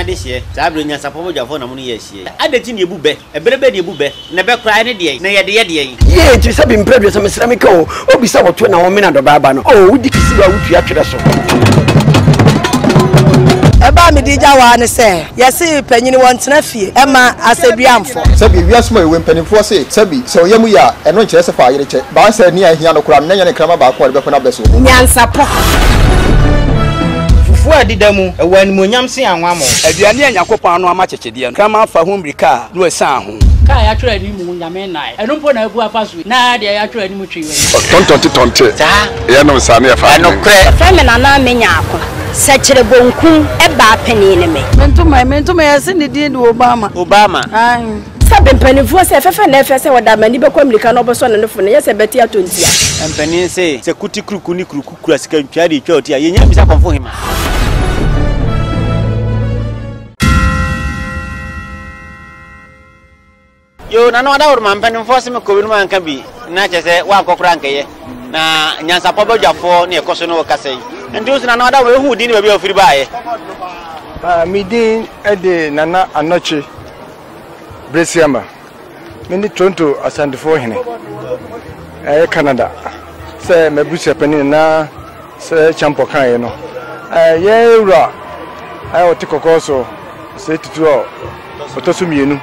ma de hye sabre nya sapo jafo na mo no ye hye adeti ne ebube eberebe ne ebube ne be kra ne de na ye de ye ti sabi mpredwe so mesra me ka o obisa woto na wo me na do baba no o wudi kisi wa wutu atwere so eba mi dija wa ne se yesi panyini wontena fie ema aseduamfo sabi wiasma ewe mpanimfo se sabi se oyemu ya eno nkyere se fa yere che ba se ni ahia no kura nanya ne krama ba ko de be na beso nyansapo fufu adidamu ewani monyam se anwamo aduane anyakopon no ama chechede krama fa ho mbrika no esa ho ka ya twere ni mu nyame nai eno mpo na abu afaso na de ya twere ni mu twiwe tonte ya no sa na fa no kre frame na na menya akwa sechire bonku eba panine me mentuma yasi ni di Obama ai sabe mpanimfo se fefe na efese woda mani be kwamlika no boso na nefo ne yese beti atontia mpanin se kuti kruku ni kruku kura sika ntwa de twa otia yenya bisa konfo hima yo na no da wor man mpanimfo se me ko binu anka bi na chese wa kokora ankaye na nyansa po bejafo ne ekoso no kasai ndi usina na da we hu di ni ba bi ofiri baaye mi din ede nana anoche Bresiama mini Toronto asandefo hene Canada se mebusia pani na se champo kan ye no ye wura o tikokoso se tutu o otosu mienu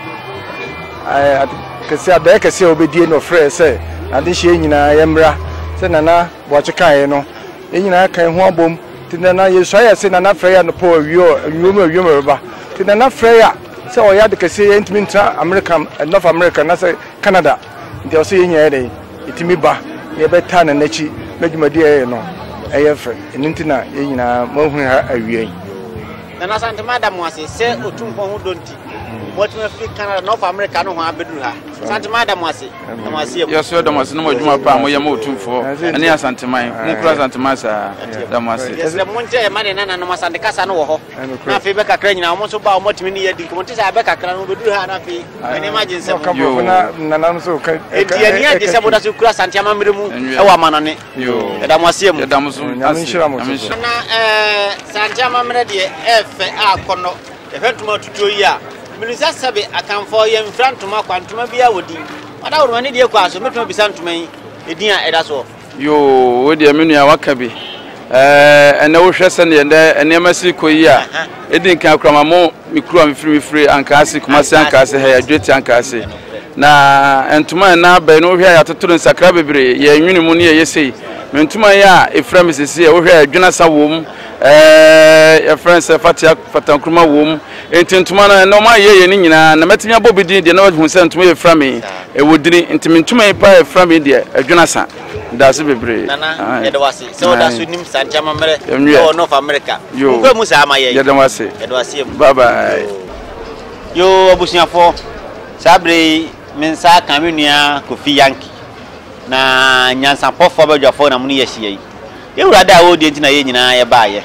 kese ADAEKESE obedie no frɛ se ade hye nyina ye mra se nana boache kan ye no ye nyina kan ho abom tinana ye so ya se nana frɛ ya no po awiom ba tinana frɛ ya se o ya ADAEKESE intimi ntra America North America na se Canada nti o se ye nya ye itimi ba ye beta na nachi medwumadi ye no eye frɛ enintina ye nyina mahu ha awie nana sante madam wase se Otumfuo ho donti what we fit Canada North America no ho abedu ha sante madam wase na wase yo so da wase no madwuma pa mo ye ma Otumfuo ene asante man mo kura asante man sa da wase yes le monte e mane nana no asante kasa no wo ho na fe be kakra nyina mo so ba mo timi ni yedi ko monte sa be kakra no bedu ha na fe ene imagine se yo nana no so ka e dia ni ade se boda so kura asante amamre mu e wa manane yo da wase mu da mo so amishira mo so na sante amamre de efe akono efentuma tutu yi a minisa sabe akanfo ye mfrantuma kwantuma bia wodi wada woro ne de kwa so metuma bisantuma yi edin a eda so yo wodi amenu a wakabi ene wo hwese ne ene masi koyi a edin kan krama mo mikru am firi ankase kumase ankase he adweti ankase na entuma na ba no hwe ya totoro nsakra bebre ye nwini mu ne ye sei mentuma ya efrem sisi e wo hwe adwena sa wom your friends fatankruma wom entintuma na no ma ye ni nyina na metinya bobidi de na hu se ntuma ye frame e wodiri ntintuma ye pa ye frame de adwena sa dase bebre nana ye de wase se oda so nim sante amamre no North America ko mu sa ama ye de wase bye bye yo obusiafo sabre mensa kaminua Kofi Yankee na nyansa pofo badwafo na mu ye hye ye wurada wo de ntina ye nyina ye baaye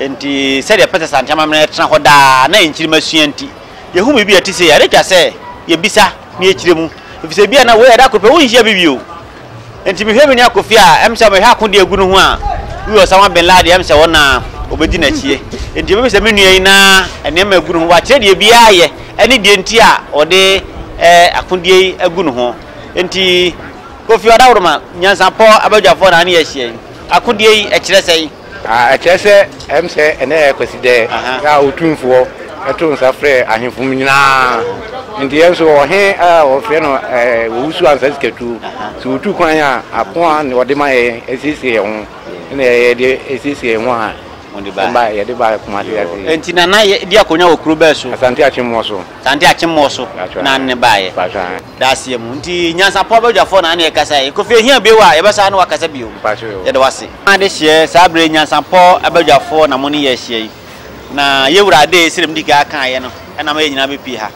enti se de pete sante amamre tena hoda na enchiri masuanti ye hu bibi atise ya recha se ye bisa na ye chiremu efise bia na we da kope wo nhia bibio enti me hwemi ni Kofi a emse me hwa akode agunu ho a wi Osama bin Laden emse wona obedi na chie enti me se menua yi na ene ma agunu ho wa kire de bia ye ene de enti a ode akode agunu ho enti Kofi oda wuruma nyansa po abadwafo na ne ye hie akode yi ekire sei akese emse ene kweside ya Otumfuo eto nsafre ahemfum nyina ndi enso ohe o fe no OWUSU ansasikatu so otu kwan ya apon ne ode ma esisi ho ne ye de esisi ho a onde ba ye de ba kuma de ati enti nana ye di akonya okuru be so asante achimmo so na ne ba ye da sie mu nti nyansa po badwafo na ne kasa ye Kofi ehia bewa ye besa na wakasa bio ye de wase ade hie sabre nyansa po abadwafo na mo ne ye hie na ye wura de sirem diga kan ye no na ma ye nyina be pi ha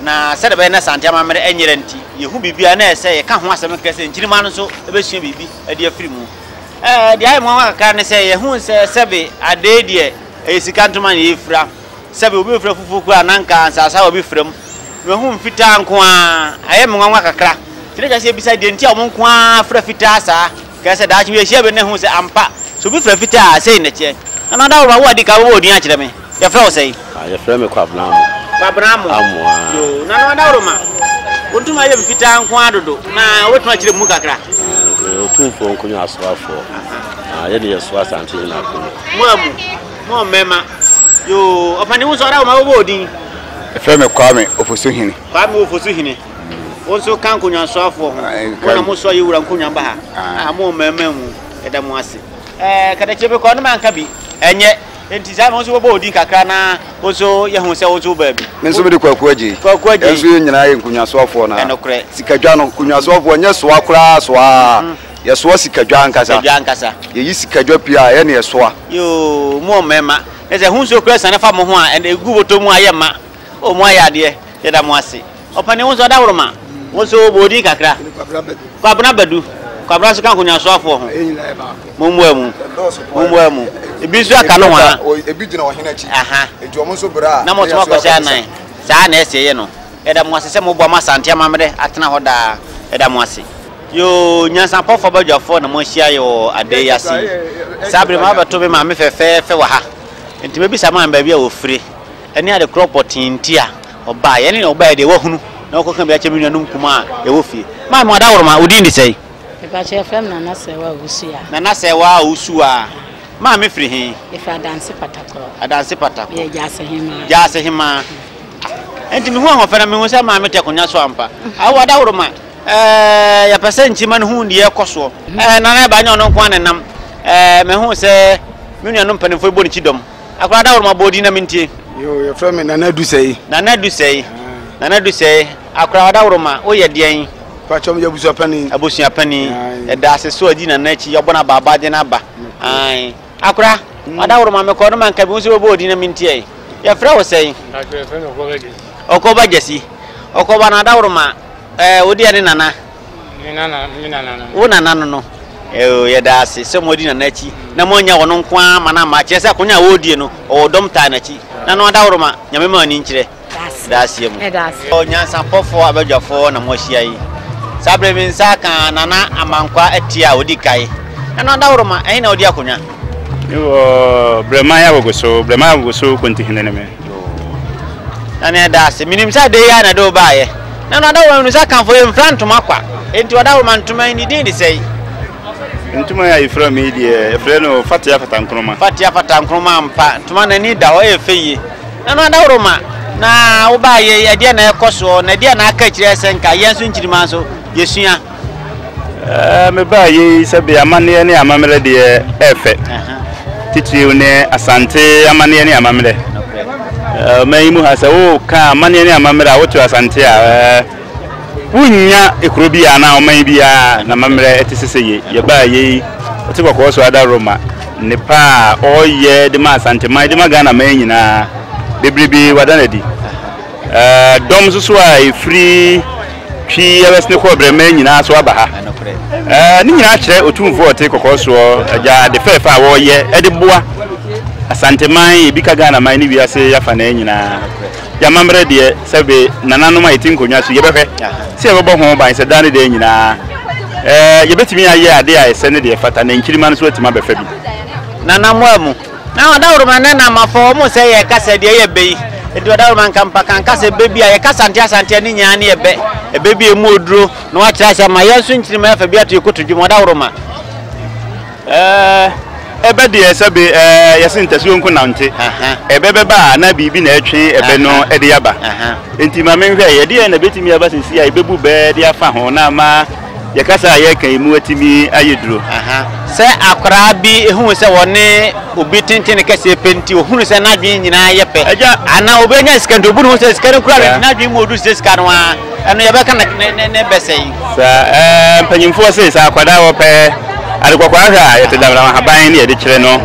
na sede be na sante amamre enyere nti ye hu bibia na ese ye ka ho asem kese nchirima no so e be sua bibi ade afiri mu di ay mo aka ne se ye hu se sebe ade de esikantuma ne yefra sebe obi ofra fufu ku ananka ansasa obi frem we hu mfita nko a aye mo nwa kakra tire ja se bisa de ntia mo nko a fra fita sa ka se da chi hia be ne hu se ampa so bi fra fita sei ne che ana da wo di ka wo di a kire me ye fra o sei ya frame kwa Abramo. Yo, na na Roma. Untuma ye mfita nkwa dodo. Na wetuma chire mu kakra. Otumfuo nkonyo aswafo. Ye de yeso asante na ko. Mo mema. Yo, opani wo so ra ma wo odin. Frame Kwame Ofosuhini. Kwame Ofosuhini. Wonso kan konyo aswafo ho. Wona mo so ye wura nkonyo ba ha. Mo mema mu eda mo ase. Kada chebe ko no man ka bi. Enye enti za mo so wo odin kakra na wonso ye hu se wonso ba bi. Men so me de KWEKU agi. KWEKU agi. Enso ye nyina ye nkonyo aswafo na. Enokre. Sikadwa no nkonyo aswafo nye soa kura soa. Ye soa sikadwa nkasa. Sikadwa nkasa. Ye yi sikadwa pia ye ne ye soa. Yo mo mema. Ese hunso kura sana fa mo ho a ene egu boto mu ayema. O mo ayade ye da mo ase. Opane wonso da woroma. Wonso bodi kakra. Kwabna badu. Kwabna so kan konyo aswafo ho. Mummu. Ebi so aka no ha. Ebi dina wo hena chi. Aha. Enti omo so bra. Na mo to akosha nan. Saa na ese ye no. Eda mo ase se mo bo ma sante amamre atena ho da. Eda mo ase. Yo nyansa pofo badwafo na mo hia yo ade yasi. Sabre ma bato be ma me fefe wa ha. Enti me bi sama ba bia wo fire. Eni ade crop tinti a oba ye ne oba de wo hunu. Na ko kan bia che me nunum kuma e wo fie. Ma mo da woroma odi ndi sei. Ifa che fem na sewa OWUSU ya. Na sewa OWUSU a. Ma me firi hin. Ifa dance patakro. Adanse patako. Ye jase hima. Jase hima. Enti me hu ho fena me hu se ma me te konya so ampa. Awo da woroma. Ya pese nchima no hu ndi ekoso. Na na ba nya no kwa ne nam. Me hu se me nua no mpanefo ebo ni chidom. Akwa da woroma bodi na mintie. Yo ya frame Nana Dusei. Nana Dusei. Akwa da woroma o ye den. Pachom ya abusua pani. Da aseso adi na nachi yobona baba de na ba. Ai. Akwa da woroma me ko no man ka bi so bodi na mintie. Ya fra wo sei. Akwa fe no ko gesi. Okoba gesi. Okoba na da woroma odi ane nana. Ni nana. Wo nana no. Ye da ase se modi na nachi. Na mo nya wono kwa mana ma che se konya wo die no o dom ta nachi. Na no da woroma nyame ma ni nkire. Da ase mu. O nyansa pofo abadwafo na mo hia yi. Sabre min saka nana amankwa etia odi kai. Na no da woroma ehin na odi akonya. Yo brema ya wogoso konti hinene me. Na ne da ase minim sa de ya na do baaye. Na no da woroma sa kan fo em front makwa. Enti wada woroma ntuma ni din di sei. Ntuma ya ifra me die efre no fatia fatankroma mpa ntuma na ni da o efeye. Na no da woroma na wo baaye ya de na ekoso na de na aka kire senka yenso nkirima so yesua. Me baaye sabe amane ne amamre de efe. Titiri ne asante amane ne amamre. Mai mu hasa wo ka amane ne amamre a wotu asante a wunya ekrobia na oman bia na mamre etisese ye baaye otikwa so ada Roma ne pa oye de ma asante mai de magana man nyina bebribi wadanadi dom so a free twi yabesne ko brema nyina so aba ha ni nyina kire Otumfuo ADAEKESE so ja de fefa wo ye ede boa asante man bi ka gana man ni wiase yafa na nyina ya mamre de sebe nananu ma itin konwa so yebehwe se yebebo ho ban se dane de nyina yebetimi aye ade a ese ne de fata na nkirima no so atima befa bi nanamu amu na wada woroma na na mafo mo se ye kasa de ye bei edi wada woroma nkampa kan kasa bebi a ye kasa asante ni nya ne ebe ebebi emu oduro na wa kira sha ma yesu nkirima afa bi ato ekotudwum wada woroma ebe de sebe yesi ntasi onku na nte ebe beba na bibi na etwe ebe no ede yaba enti ma menhwe ye de na betimi yaba sisi a ebebu be de afa ho na ma ye kasa ye kan emu atimi ayeduro se akra bi ehun se woni obi tenten kase penti ohun se na dwen nyina ye pe ana obenya skando bu no se skando kura na dwen mu odu se skano a eno ye be kan ne besei sa mpanyimfo se sa akwada wo pe adekwa ha yete dabra haban ne yede kire no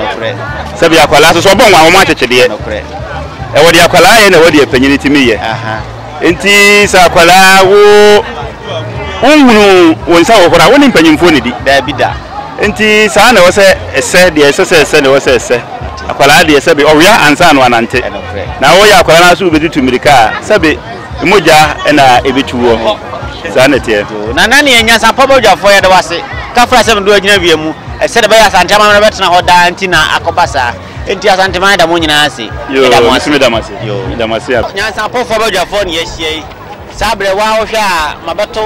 sabi akwala so bon wa mo chechede e wodi akwala ye na wodi epanyini timi ye enti sa akwala wo unhunu wonsa wo hora woni mpanyimfo ne di da bida enti sa na wo se ese de ese ne wo se ese akwala de sabi owia ansa no anante na wo ya akwala na so ubedi tumirika sabi emoja na ebetuwo sa na tie na nani enya sa pobodwafo ye de wase kafra se ndo agina wiemu ese de baya sante amana betena ho da anti na akobasa enti asante man da mo nyina ase yo damase yo damase nyansa pofo badwafo ne yehie sabre wa wo hwe a mabeto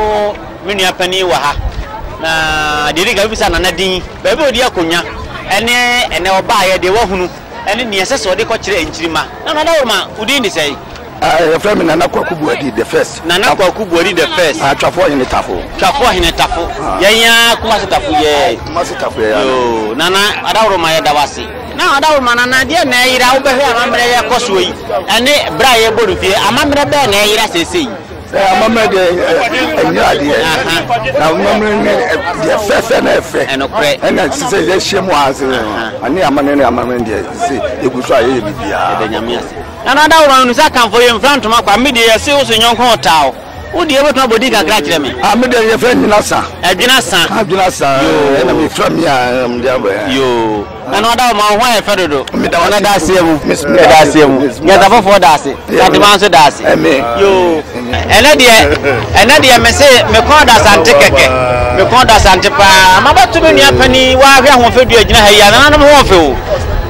menua pani wa ha na diri ga bisa na nadin ba bi odi akonya ene oba ye de wahunu ene ne yesese odi ko kire enchirima na da woma udi ndi sei friend Nana KWEKU BOADI the first. Nana KWEKU BOADI the first. Twafo hine tafo. Twafo hine tafo. Yanya kuma se tafo ye. Kuma se tafo ye. Yo, Nana adawro ma ye dawase. Na adawro ma Nana de na yira wo behwe amamre ye koso yi. Ene bra ye bodu fie amamre be na yira sesei. Amamre de enya de. Na amamre ne de fefe na efe. Enokre. Ena sise ye hyemu ase. Ani amane ne amamre de se eguso aye bibia. De nyame ase. Nana dawro no sa kan fo ye mfranto makwa me de ye se wo so nyonko otawo. Udi ebeto bodi kakra kire me. Me de ye friend nyina sa. Adwina sa. Adwina sa. Na me from ya me de abo. Yo. Nana dawo ma ho e fedodo. Me da wona da asemu. Me da asemu. Nya da fofo da ase. Sante man so da ase. Yo. Ene de me se me ko da sante keke. Me ko da sante pa. Ma batu me nua pani wa hwe ho fedu agina ha ya. Nana no ho fe o.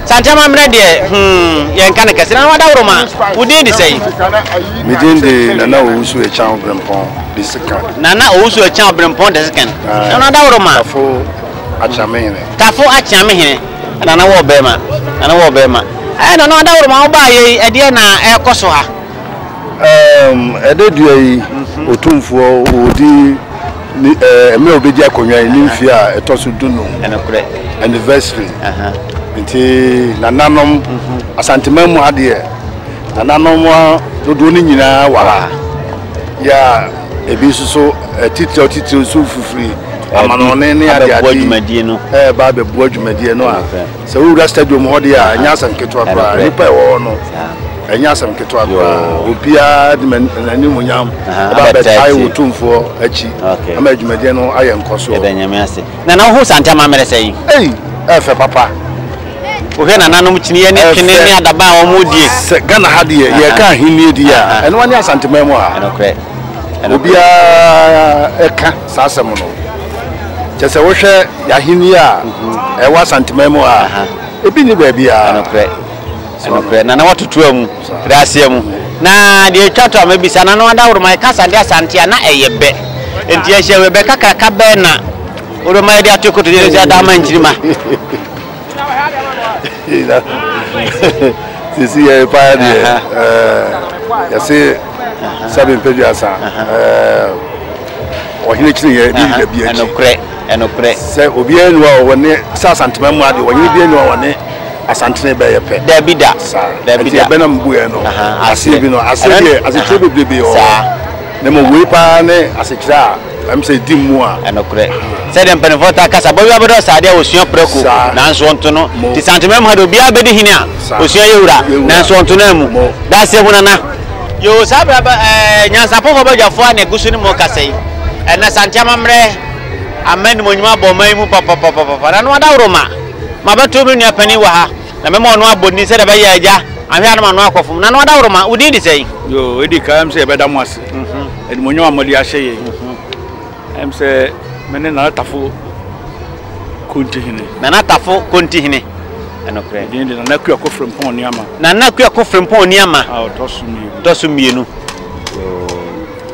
Sante ma mre de ye nka ne kese na wa dawro ma udi di sei me din de Nana OWUSU FREMPONG de second Nana OWUSU FREMPONG de second na dawro ma tafo achame hene Nana wo bema Nana dawro ma oba ye ede na ekoso ha ede duai Otumfuo odi me obeji akonwa ni mfi a etoso dunu enokure anniversary nti nananom asantemam ade nananom dodo ni nyina wala ya ebi so titio so fufuri amanone ne ade adwumadie no ba be bo adwumadie no a se wura stadium ho de a nya sanketo akra nipa e wo no enya sanketo akra obia de nani munyam ba be tai Otumfuo achi ama adwumadie no aye nkoso e danyame ase na ho santama mere sei efe papa ohe na nanom chini ye ne twene ne adaba wo modie Ghana ha de ye ka hinnie di a ene wani asantemamu ha enokre obia eka sasem no chese wo hwe ya hinnie a e wa asantemamu ha ebi ni ba bia enokre na watutu amu rasia mu na de twato amabisa na no adawro mai kasa de asantia na eyebe enti ya hye webe kakaka be na oro mai de atokoto de ya da man chirima Sisi ya pa de ya se sabe pedu asa o hine chiri ye bi bia enokre se obi enu a woni sa santemamu ade woni bi enu a woni asantene be ye pe Dabida be na mbu ye no ase bi no ase ye ase chebe bi o na mo we pa ne ase chira am say dimmu a enokre se dem penfota kasa bo wi abodo sade osua preko na nso onto no ti santemem hado bia bedi hine a osua yewura na nso onto na mu da se mu nana yo sabra nyansa pofo badwafo a ne gusu ni mo kasai na santema mre amen mo nyuma bo mai mu papa na no adawro ma beto bi nua pani wa ha na me mo no aboni se da be ya aja ahwe na ma no akofum na no adawro ma udi di sei yo edi kam se be da mo ase edi mo nyuma modi ahye ye em se mene na tafo konti hine enokre din de na KWEKU FREMPONG niama na KWEKU FREMPONG niama tosu mienu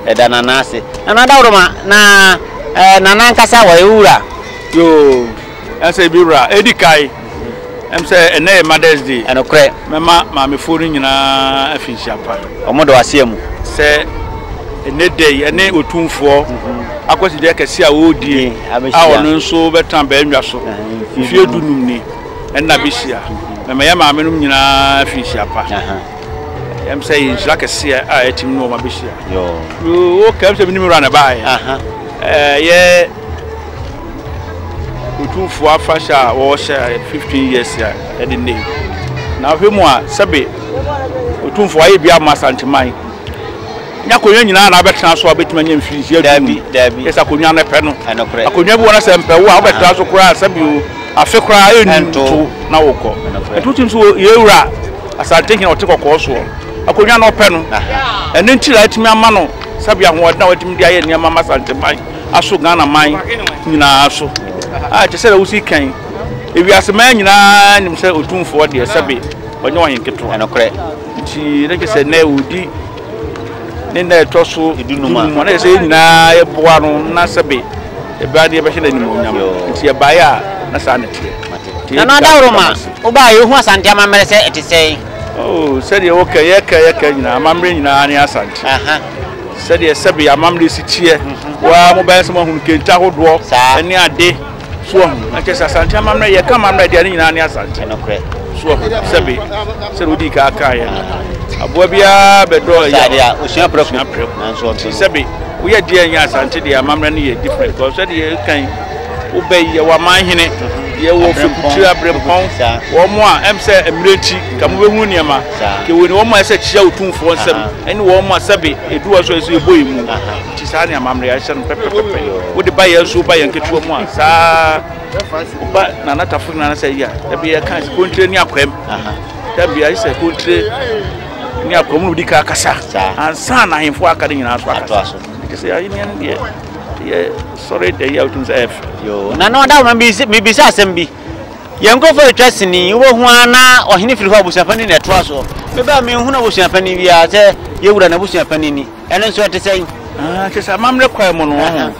eda na nase na dawro ma na na nkasa wa ewura yo ase biura edi kai em se ene Mother's Day enokre mema me foni nyina afinsiapa omodo asiemu se ene day ene Otumfuo akwasi de kese a wodie a wono nso betan ba enwa so fie dunum ni enna bisia mema ya ma menum nyina afinsiapa em se yinjira kese a etim no ma bisia yo o kam se binim rana ba ye Otumfuo afasha wo share 15 years ya edine na hwemu a sebe Otumfuo aye bia masanteman nya konwa nyina na abetena so abetima nya mfiri ya dabi esa konwa na pe no akonwa bi wona se mpe wo abetena so kura sebe afe kura enu na wokọ etutu so yewura asante hina otekọ so akonwa na ope no ene ntira atimi ama no sebe ahoɔden watimi dia ye niam masanteman aso Ghana man nyina aso a te se da wusi kan ewi asema nyina nim se Otumfuo de sebe onye wanyen keto enokre ti reke se na udi ne na etoso edunuma na se nyina e boa no na sebe e ba de be hye na nim onyam ti e ba ya na sa na tie na dawroma oba ye hu asante amamere se etise oh said you okay ye nyina amamre nyina ne asante said you sebe amamre si tie wa mo ba se mo hu kenta hodo ene ade so hu na che asante amamre ye ka amamre de nyina ne asante enokre so sebe se odi ka aka ye abo bia bedo ya osua preku na so sebe wo ye de nya asante de amamre ne ye different because said you kan obey ye wa manhene ye wo fukutu FREMPONG wo mo a em se emreti ka mo behu niema ke woni wo mo ese chia Otumfuo nsem ene wo mo sebe eduwa so eso eboyi mu ti sa ne amamre ya hye no pepe wo de ba ye so ba ye nketu mo a sa ba na na tafu na say ya da bi ye kan kontre ni akwam da bi ya se kontre ni akwam no di ka kasa ansa na hemfo aka de nyina so aka ke se ya ni ne ye sorry de ya Otumfuo F yo na no da me bi sa asem bi ye nkofo etwasini wo hu ana ohene firi ho abusuafani na eto aso me ba me hu na abusuafani bi a se ye wura na abusuafani ni ene nso ete sei ke sa mamre kwa mo no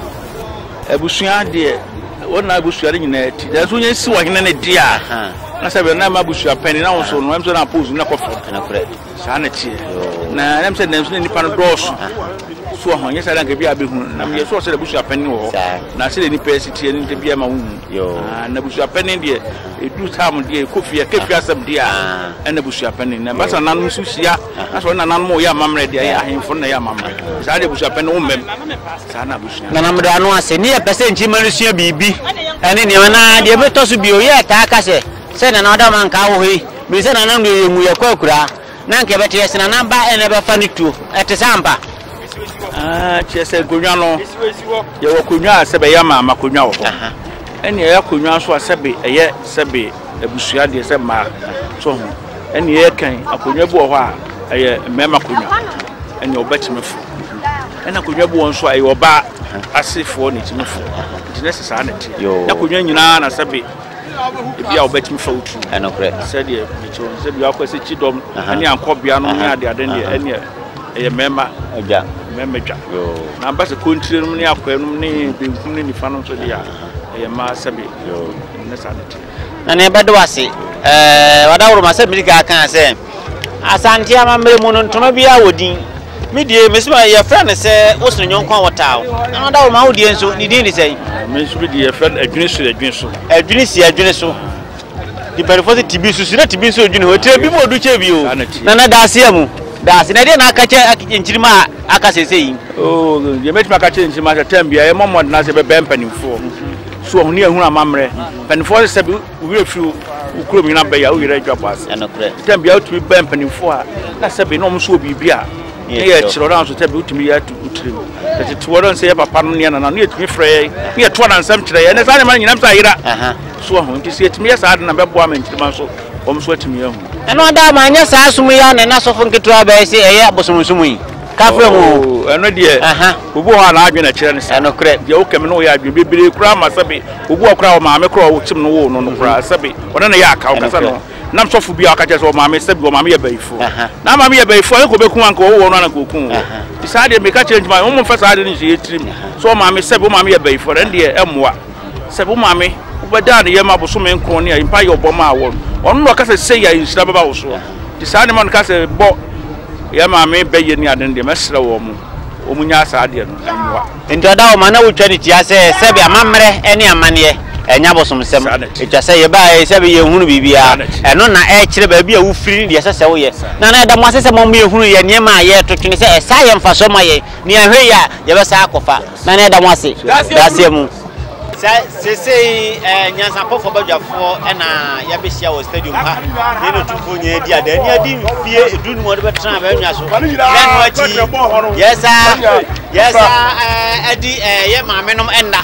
abusua de wona abusua de nyina ati da so nya si wo hene ne de a na se be na ma abusuafani na wo so no em so na pose na kofa na kure sa na ti na em se na em nipa no dos so ho nya sa dan ke bia be hu na me so se abusuafani wo na se ni persiti ni de bia ma hu na abusuafani de edu tam de kofia kefia asem de a na abusuafani na ba sa nan so sia na so na nan mo ya mamre de ya ahemfo na ya mamre sa de abusuafani wo mem sa na abusua na namdo anu ase ni e pese nchi manusua bibi ene ne na de be to so bi o ye ta aka se na na da man ka wo hi bi se na nan de mu ye kwakura na nke bete se na namba ene be fa ni tu ete sampa chese konwa no ye wo konwa sebe ya mama konwa wo ene ya konwa so sebe eye sebe abusua de se ma so ho ene ye kan akonwa bu ho a eye mema konwa ene obetime fu ene konwa bu won so aye oba asefo ne time fu tinese sa na ti na konwa nyina na sebe bia obetime fa utu enokre se de bicho se bia akwese chidom ene ankobia no ne ade ade ne ene eye mema aja memedwa na ba se kontre no ne akwanum ne benkum ne nifa no so dia eye ma sabe ne sanete na ne bedo ase wadawro ma se milika kan se asante amamre mu no ntoma bia wodin medie mesima ye friend se wosno nyonkon wotaw na wadawro ma wodie nso ni din ni sei me nso bi ye friend adwini so di perifo se tibi susu na tibi nso odwini ho tire bi mo du che bi o na daase amu daase na de na aka che nchirima aka sesei ye metima aka che nchirima cha tambia ye momod na se be bempanimfo so ho ne ehunu amamre panimfo se be wi fiu ukuro mi na be ya o yire adwa pass tambia otu bempanimfo a na se be no mo so bibia ye chiro na so tabi utumi ya tu utrim tete tuworo nse ye papa no ne na no etumi frɛ ne to na nsam kyerɛ ye ne sa ne ma nyinam sa yira so ho nti se etumi ya sa ade na be boa ma ntirima so om so etumi ya hu eno da ma nya sa asum ya na so fo nketo aba se eye abosomsum yi ka frɛ mu eno de obu ho na adwe na kyerɛ ne sa eno krɛ de o kem no ya adwe bebere kura ma sabe obu okura o ma me kura o tim no wo no kura sabe ona na ya aka o kasa no nam sofu bia aka kyerɛ so ma me sabe o ma me ya baifo na ma me ya baifo e ko beku anka wo no na ko kun ti sa de me ka kyerɛ ntima o mo fa sa de ni je trim so ma me sabe o ma me ya baifo ren de emwa sabe o ma me ubada ne yema bosome nkon ne impa ye oboma awo onu no kasa sei ya insira baba wo so ti sa ne man kasa bo yema me beye ni aden de mesra wo mu o munya sa ade no emwa ntoda o ma na wotwa ni tia se sebe amamre ene amane enya bosomsem etwa se ye ba sebe ye hunu bibia eno na e kire ba bia wo firi de sese wo ye na da mo asese mo ye hunu ye niema ye totwene se esa ye mfaso ma ye ni ahwe ya ye be sa akofa na da mo ase dasie mu sese nyansa pofo badwafo na ya be hia wo stadium ha ne no tumfo nya di ada ni adi fie edunu mo de betra ba nwa so nanu achi yesa adi ye maamenom enda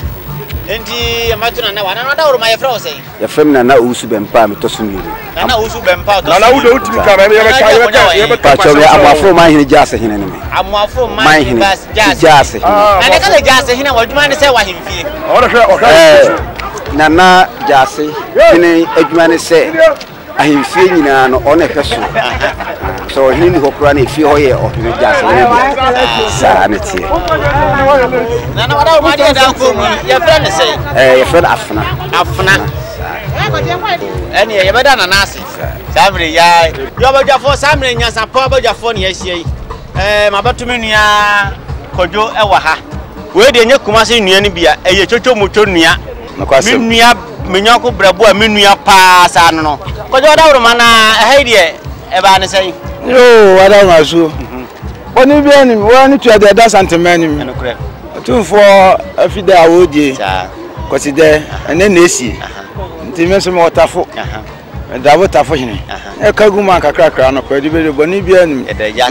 enti amatuna na wana da oro ma ye frɛ sei ye frem na OWUSU BEMPAH me to so miri na OWUSU BEMPAH to na wudo utimi ka ye be pa cho amafo man hene jase hene ne me amafo man hene jase jase na de ka jase hene waduma ne sɛ wa hemfie nana jase ne adwuma ne se ahemfie nyina no ona hweso so hini ni hokura na efie hoye ohene jase ne bia sa ne tie nana wada ma dia da ko mu ya fra ne sei ya fra afna eni ye beda nana ase samre ya yo bajafo samre nyansa pa bajafo ne yahie mabatumi nua Kwadwo ewa ha we de nye kumase nua ne bia eye chocho mocho nua nua menyako brabo a menua pa sa no Kwadwo da woro mana ha de e ba ne sei yo wada maso oni bia ni wani tu ade da santemani mi Otumfuo afide awodie koside ene na esi nti me so me otafo dabo tafo hine e kaguma kakrakra no kwadi be boni bia ni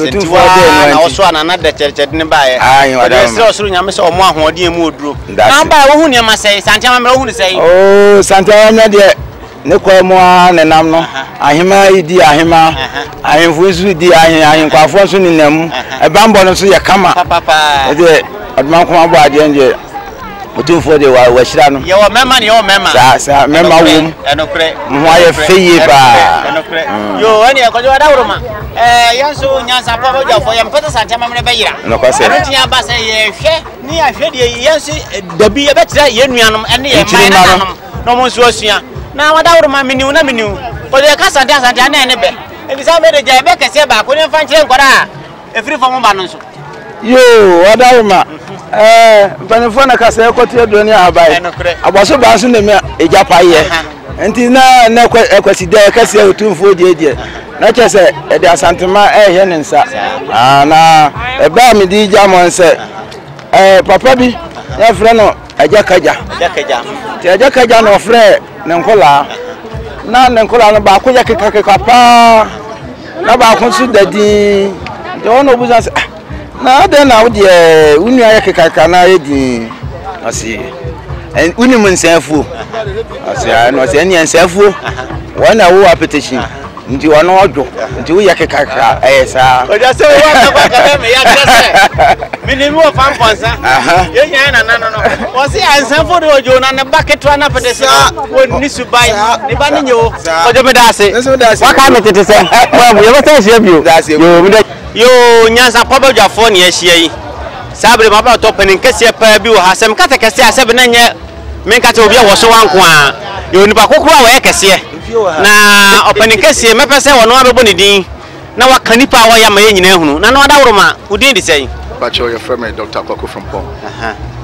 Otumfuo de na oso anana de cherched ne ba ye wada se osuru nyame se omo ahoden mu oduro na ba wo hu ne ma sei santia ma wo hu ne sei oh santia nya de ne kwa mo ne nam no ahema idi ahema ahemfu su di ahenkwafo so ni nam e bambo no so ye kama papa de adman ko abo ade nje Otumfuo de wa hira no ye wo mema ne ye wo mema sa mema wo enokre mo aye feye ba enokre yo ani e Kwadwo da woro ma yanso nyansa pa bajafo ye mpeta santia ma me be yira entia ba se ye hwe ni ahwe de yanso dabi ye betira ye nuanom ene ye mai nanom no mo nso asua na wada woro ma meniu na meniu Kwadwo ka santia na ene be elisa me de ja be kese ba ko ne fa nkire nkora efiri fo mo ba no nso yo wada woro ma banefo na kasa ekotie do ni abai aboso ba so na me ejapa ye enti na ekwaside kase Otumfuo die na chese e de asantema ehye ne nsa na e ba me di jamon se papa bi ya frɛ no ajakaja ti ajakaja no frɛ ne nkola na ne nkola no ba ko ya keka pa na ba ko su dadi de ono buza se na de na wo de unu ya keka na edi asi uni mun sanfu asi no se ni sanfu wana wo apetition nti wono odwo nti wo ya keka sa oja se wo akaka me ya tese minimum of fanfonsa ye nya na no wo se ansanfo de ojo na ne baketwa na pedese wo ni subai ni ba ni nyo ojo me da se waka me tete se wo ye ba se bio yo nyansa pa bajafo ne yahia yi sabre ma ba to panin kese pa bi wo ha sem kata kese asebe na nye men kata obi a wo so wanko a yo nipa kokoro a wo ye kese na opanin kese me pese wo no abebo ne din na waka nipa a wo ya ma ye nyina ehunu na no adaworo ma udin di sei Bacho, your friend Dr. AKUOKO from FREMPONG.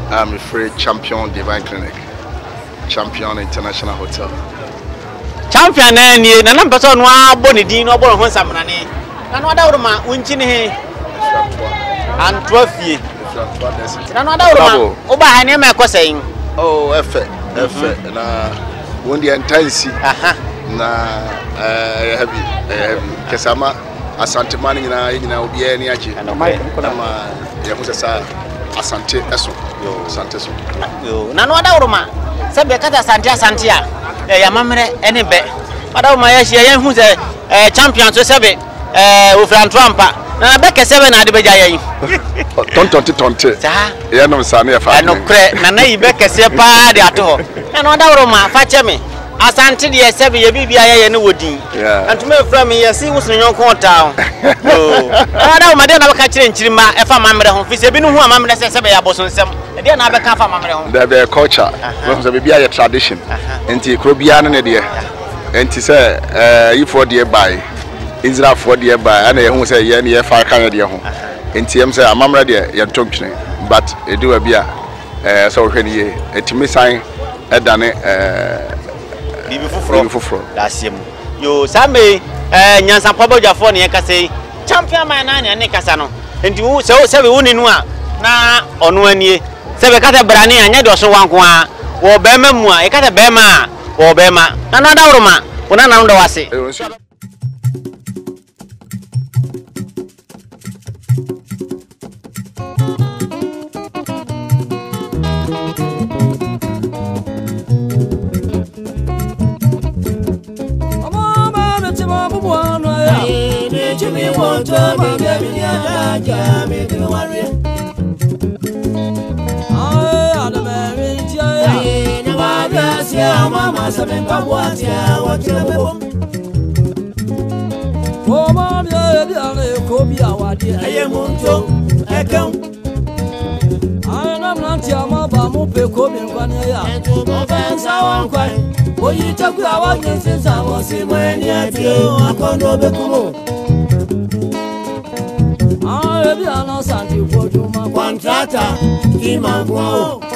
I'm a free champion Divine Clinic, champion International Hotel. Champion ni na na pese no abo ne din no abo ho samna ne na no adaworo ma unchi ne he Antwafie na no adaworo ma oba ha ne ma ekosai oh efe na wondi entansi na heavy kesama asante mani nyina obi ani aje na ma ya kusasa asante eso asante so yo na no adaworo ma sebe kata asante a ya mamre ene be adaworo ma ya hia ya hu se champion so sebe o frantrampa na be kese be na ade beja yan tonte ya no sane ya fa enokre na yi be kese pa de ato na no adaworo ma fa cheme asante de sebe ye bibia ye ne wodin antume fra me ye si wusno nyonko otaw yo adaworo ma de na be ka kire nkirima e fa mamre ho fi se bi no hu amamre se sebe ya bosonsem de na be ka fa mamre ho the culture we se bibia ye tradition enti krobia ne de enti se ifo de bai Israel for the by and who say ye far can de ho enti em say amamra de ye tontwene but e do bia so hwe ne etimi san edane bibi fufuro dasiem yo same nyansa pabojafo ne kase champion man na ne kasa no enti wo se we woni nu a na ono anie se be kata brane anya de so wanko a wo be ma mu a e kata be ma wo be ma na na dawro ma wona na ndo wase seven Bawatia, what you have. Oh, Mamma, Kobia, what I am Munto, I come. I am not your mother, Mupe, Kobi, Guania, and to go back, so I'm quite. Oh, you took our since I was in when you had you, I can't go back. I am not Santi for you, my contractor, Kim and Go.